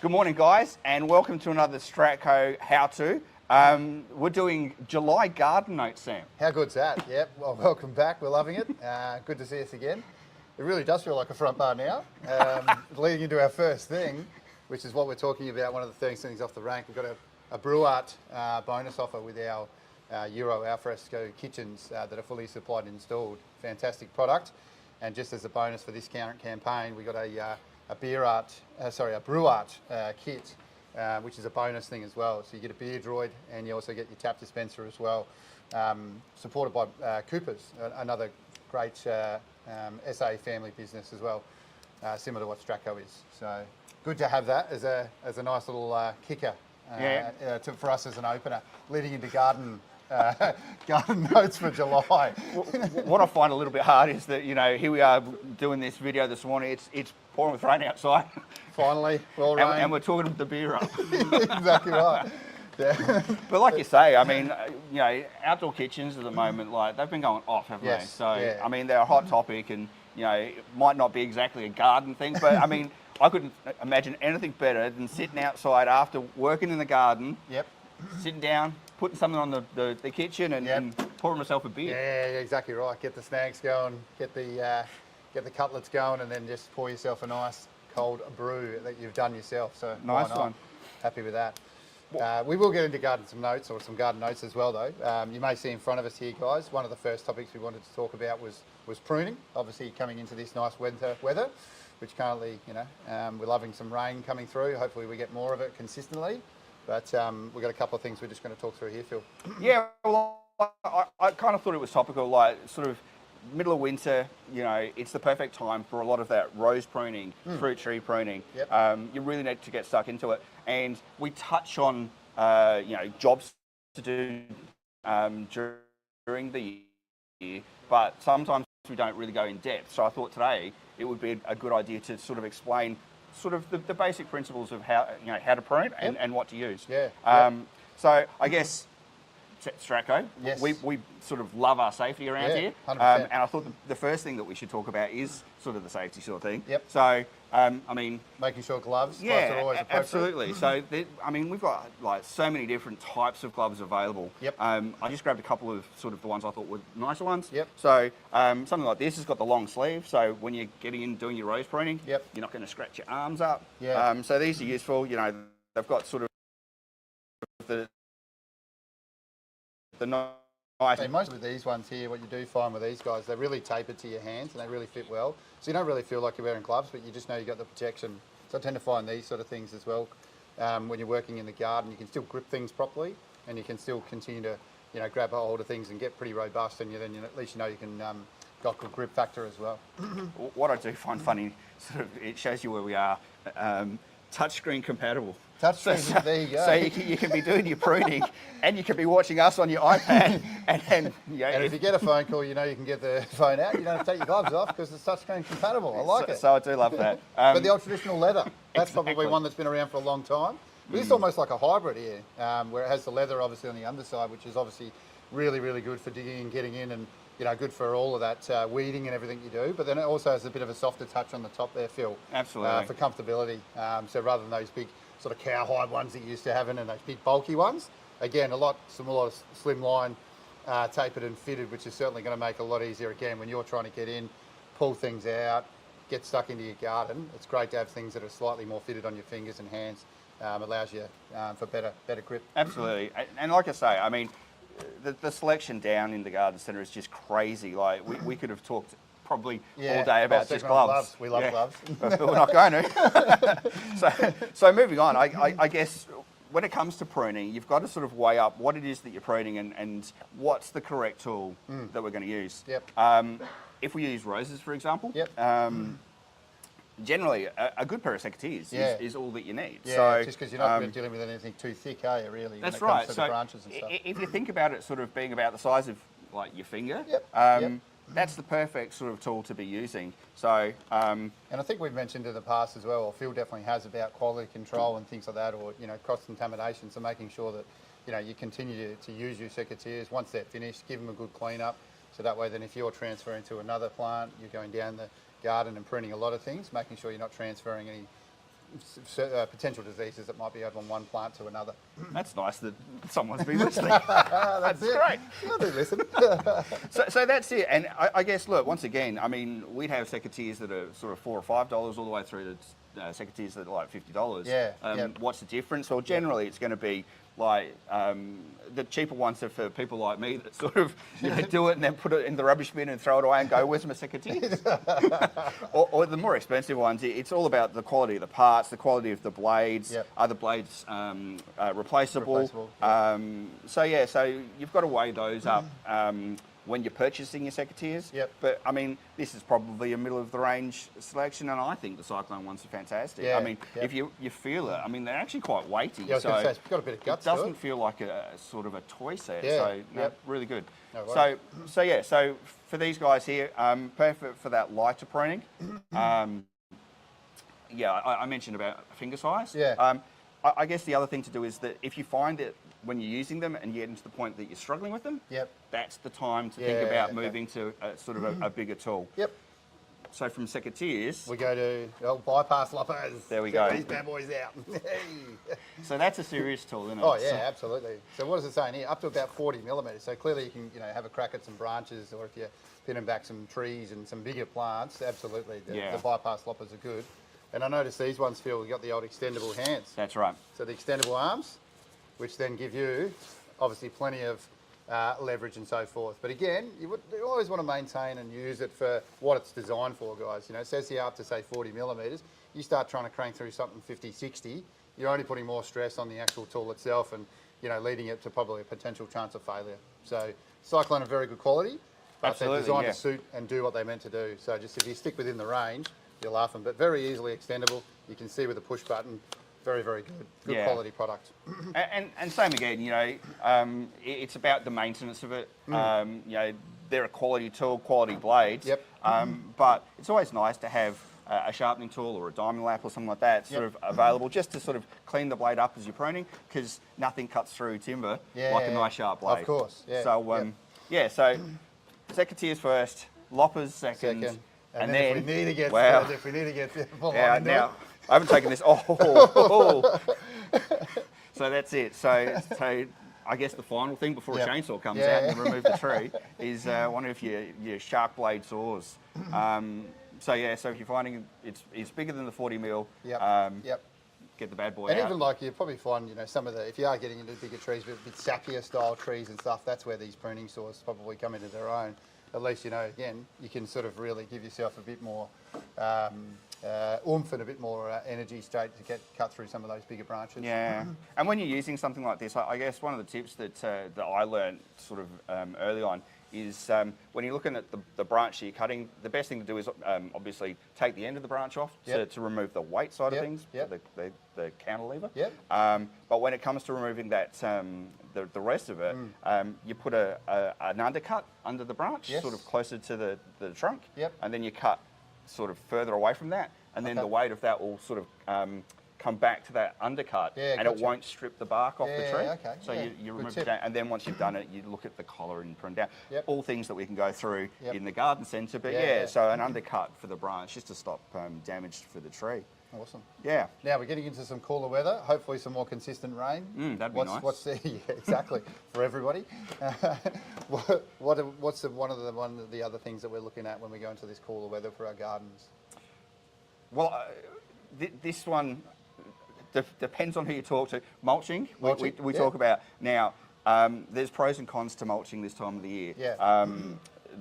Good morning, guys, and welcome to another Stratco how-to. We're doing July garden notes, Sam. How good's that? Yep, well, welcome back. We're loving it. Good to see us again. It really does feel like a front bar now. Leading into our first thing, which is what we're talking about, one of the things off the rank. We've got a Brew Art bonus offer with our Euro Alfresco kitchens that are fully supplied and installed. Fantastic product. And just as a bonus for this current campaign, we got a Brew Art kit, which is a bonus thing as well. So you get a beer droid and you also get your tap dispenser as well, supported by Cooper's, another great SA family business as well, similar to what Stratco is. So good to have that as a nice little kicker for us as an opener, leading into garden notes for July. What I find a little bit hard is that, you know, here we are doing this video this morning. It's pouring with rain outside. Finally, well, rain. And we're talking the beer up. Exactly right. Yeah. But like you say, I mean, you know, outdoor kitchens at the moment, like, they've been going off, haven't they? So, I mean, they're a hot topic and, you know, it might not be exactly a garden thing, but I mean, I couldn't imagine anything better than sitting outside after working in the garden, sitting down, putting something on the kitchen and pouring myself a beer. Yeah, exactly right. Get the snacks going, get the cutlets going, and then just pour yourself a nice cold brew that you've done yourself. So nice one. Happy with that. We will get into some garden notes as well, though. You may see in front of us here, guys, one of the first topics we wanted to talk about was pruning. Obviously, coming into this nice weather, which currently, you know, we're loving some rain coming through. Hopefully, we get more of it consistently. But we've got a couple of things we're just going to talk through here, Phil. Yeah, well, I kind of thought it was topical, like sort of middle of winter, you know, it's the perfect time for a lot of that rose pruning, fruit tree pruning. You really need to get stuck into it. And we touch on, you know, jobs to do during the year, but sometimes we don't really go in depth. So I thought today it would be a good idea to sort of explain sort of the basic principles of how, you know, how to prune and what to use. So I guess Stratco, we sort of love our safety around here, and I thought the first thing that we should talk about is sort of the safety sort of thing. So I mean, making sure gloves are always appropriate. Absolutely. So I mean, we've got like so many different types of gloves available. I just grabbed a couple of sort of the ones I thought were nicer ones. So something like this has got the long sleeve, so when you're getting in doing your rose pruning, you're not going to scratch your arms up. So these are useful. You know, they've got sort of the nice. So most of these ones here, what you do find with these guys, they're really tapered to your hands and they really fit well. So you don't really feel like you're wearing gloves, but you just know you've got the protection. So I tend to find these sort of things as well. When you're working in the garden, you can still grip things properly and you can still continue to, you know, grab a hold of things and get pretty robust, and then at least you know you can got good grip factor as well. What I do find funny, sort of, it shows you where we are, touchscreen compatible. Touchscreen, there you go. So you can be doing your pruning and you can be watching us on your iPad. And if you get a phone call, you know you can get the phone out. You don't have to take your gloves off because it's touchscreen compatible. I like it. So I do love that. But the old traditional leather, that's probably one that's been around for a long time. But it's almost like a hybrid here, where it has the leather obviously on the underside, which is obviously really, really good for digging and getting in, and you know, good for all of that weeding and everything you do. But then it also has a bit of a softer touch on the top there, Phil. Absolutely. For comfortability. So rather than those big sort of cowhide ones that you used to have and those big bulky ones, again, a lot slimline, tapered and fitted, which is certainly going to make it a lot easier again when you're trying to get in, pull things out, get stuck into your garden. It's great to have things that are slightly more fitted on your fingers and hands. Allows you for better grip. Absolutely. And like I say, I mean, the selection down in the garden centre is just crazy. Like we could have talked probably all day about just gloves. We love gloves. But we're not going to. So moving on, I guess when it comes to pruning, you've got to sort of weigh up what it is that you're pruning and what's the correct tool that we're going to use. If we use roses, for example, generally a good pair of secateurs is all that you need. So just because you're not dealing with anything too thick, are you, really? That's when it right. comes to the branches and stuff. If you think about it sort of being about the size of like your finger, that's the perfect sort of tool to be using. So, and I think we've mentioned in the past as well, or Phil definitely has, about quality control and things like that, or you know, cross-contamination. So making sure that you know you continue to use your secateurs. Once they're finished, give them a good clean up. So that way, then if you're transferring to another plant, you're going down the garden and pruning a lot of things, making sure you're not transferring any potential diseases that might be over on one plant to another. That's nice that someone's been listening. That's great. I do listen. So that's it. And I guess, look, once again, I mean, we'd have secateurs that are sort of $4 or $5 all the way through to secateurs that are like $50. Yeah. What's the difference? Well, generally it's going to be like the cheaper ones are for people like me that sort of do it and then put it in the rubbish bin and throw it away and go, where's my secateurs? or the more expensive ones, it's all about the quality of the parts, the quality of the blades. Are the blades replaceable? So you've got to weigh those up when you're purchasing your secateurs. But I mean, this is probably a middle of the range selection, and I think the Cyclone ones are fantastic. I mean, if you feel it, I mean, they're actually quite weighty. I was going to say, it's got a bit of guts. It doesn't feel like a sort of a toy set. Really good. No, so for these guys here, perfect for that lighter pruning. I mentioned about finger size. I guess the other thing to do is that if you find that when you're using them and you get into the point that you're struggling with them, that's the time to think about moving to sort of a bigger tool. So from secateurs, we go to bypass loppers. There we go. These bad boys out. So that's a serious tool, isn't it? Oh yeah, absolutely. So what is it saying here? Up to about 40 millimetres. So clearly you can have a crack at some branches, or if you're pinning back some trees and some bigger plants, absolutely. The bypass loppers are good. And I noticed these ones, Phil, we've got the old extendable hands. That's right. So the extendable arms, which then give you obviously plenty of leverage and so forth. But again, you always want to maintain and use it for what it's designed for, guys. It says here up to say 40 millimetres. You start trying to crank through something 50, 60, you're only putting more stress on the actual tool itself and leading it to probably a potential chance of failure. So Cyclone are very good quality, but they're designed to suit and do what they're meant to do. So just if you stick within the range, you're laughing, but very easily extendable. You can see with the push button, very, very good quality product. And same again, it's about the maintenance of it. They're a quality tool, quality blades. But it's always nice to have a sharpening tool or a diamond lap or something like that sort of available, just to sort of clean the blade up as you're pruning, because nothing cuts through timber like a nice sharp blade. Of course. So so secateurs first, loppers second. And then if we need to get full on now I haven't taken this. So that's it. So I guess the final thing before a chainsaw comes out and remove the tree is one of your sharp blade saws. So if you're finding it's bigger than the 40 mil, get the bad boy out. And even like you probably find, some of if you are getting into bigger trees, a bit sappier style trees and stuff, that's where these pruning saws probably come into their own. At least, again, you can sort of really give yourself a bit more oomph and a bit more energy straight to cut through some of those bigger branches. And when you're using something like this, I guess one of the tips that I learned sort of early on is when you're looking at the branch that you're cutting, the best thing to do is obviously take the end of the branch off to remove the weight side of things, the cantilever. But when it comes to removing that the rest of it, you put an undercut under the branch, sort of closer to the trunk, and then you cut sort of further away from that, and then the weight of that will sort of come back to that undercut, and it won't strip the bark off the tree. So you remove it down, and then once you've done it, you look at the collar and prune down. All things that we can go through in the garden centre, but so an undercut for the branch just to stop damage for the tree. Awesome. Now we're getting into some cooler weather. Hopefully, some more consistent rain. That'd be nice. What's exactly for everybody? What's one of the other things that we're looking at when we go into this cooler weather for our gardens? Well, this one depends on who you talk to. Mulching. We talk about now. There's pros and cons to mulching this time of the year.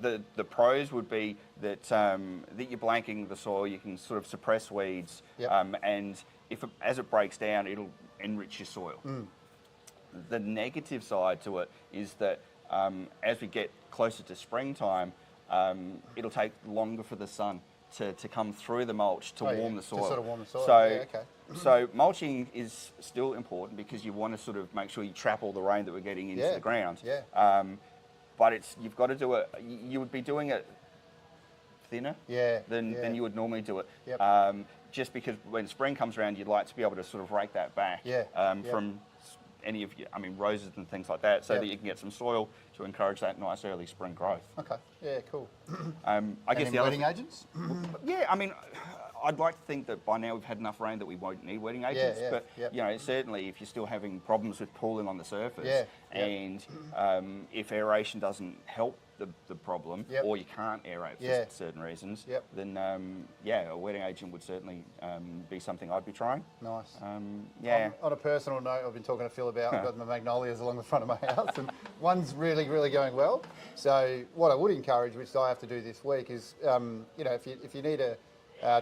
The pros would be that that you're blanking the soil, you can sort of suppress weeds, and as it breaks down, it'll enrich your soil. The negative side to it is that as we get closer to springtime, it'll take longer for the sun to come through the mulch to warm the soil. To sort of warm the soil. So mulching is still important because you want to sort of make sure you trap all the rain that we're getting into the ground. But you've got to do it. You would be doing it thinner than you would normally do it. Just because when spring comes around, you'd like to be able to sort of rake that back from any of your, roses and things like that, so that you can get some soil to encourage that nice early spring growth. Okay. Yeah. Cool. I guess the wetting agents. I'd like to think that by now we've had enough rain that we won't need wetting agents. But you know, certainly if you're still having problems with pooling on the surface, and if aeration doesn't help the problem, or you can't aerate for certain reasons, then a wetting agent would certainly be something I'd be trying. Nice. On a personal note, I've been talking to Phil about, I've got my magnolias along the front of my house, and one's really, really going well. So what I would encourage, which I have to do this week, is you know, if you need to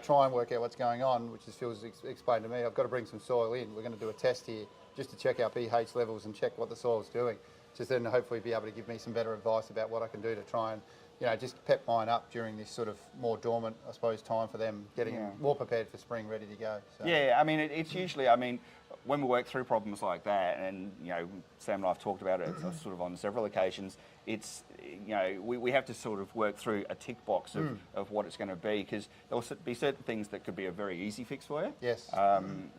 try and work out what's going on, which as Phil's explained to me, I've got to bring some soil in. We're going to do a test here just to check our pH levels and check what the soil's doing. Just then hopefully be able to give me some better advice about what I can do to try and, you know, just pep mine up during this sort of more dormant, I suppose, time for them getting more prepared for spring, ready to go. So. Yeah, I mean, it's usually, I mean, when we work through problems like that, and, you know, Sam and I have talked about it sort of on several occasions, it's, you know, we have to sort of work through a tick box of what it's going to be, because there'll be certain things that could be a very easy fix for you. Yes.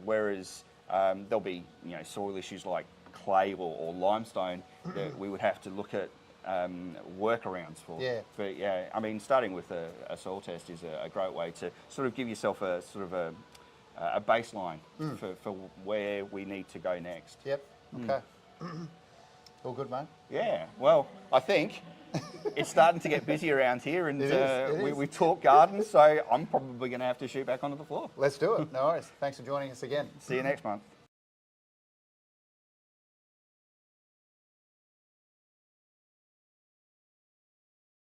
Whereas there'll be, you know, soil issues like clay or limestone that we would have to look at workarounds for. But yeah, I mean, starting with a soil test is a great way to sort of give yourself a sort of a baseline for where we need to go next. Yep. Okay. All good, mate. Yeah. Well, I think it's starting to get busy around here, and we talk gardens, so I'm probably going to have to shoot back onto the floor. Let's do it. No worries. Thanks for joining us again. See you next month.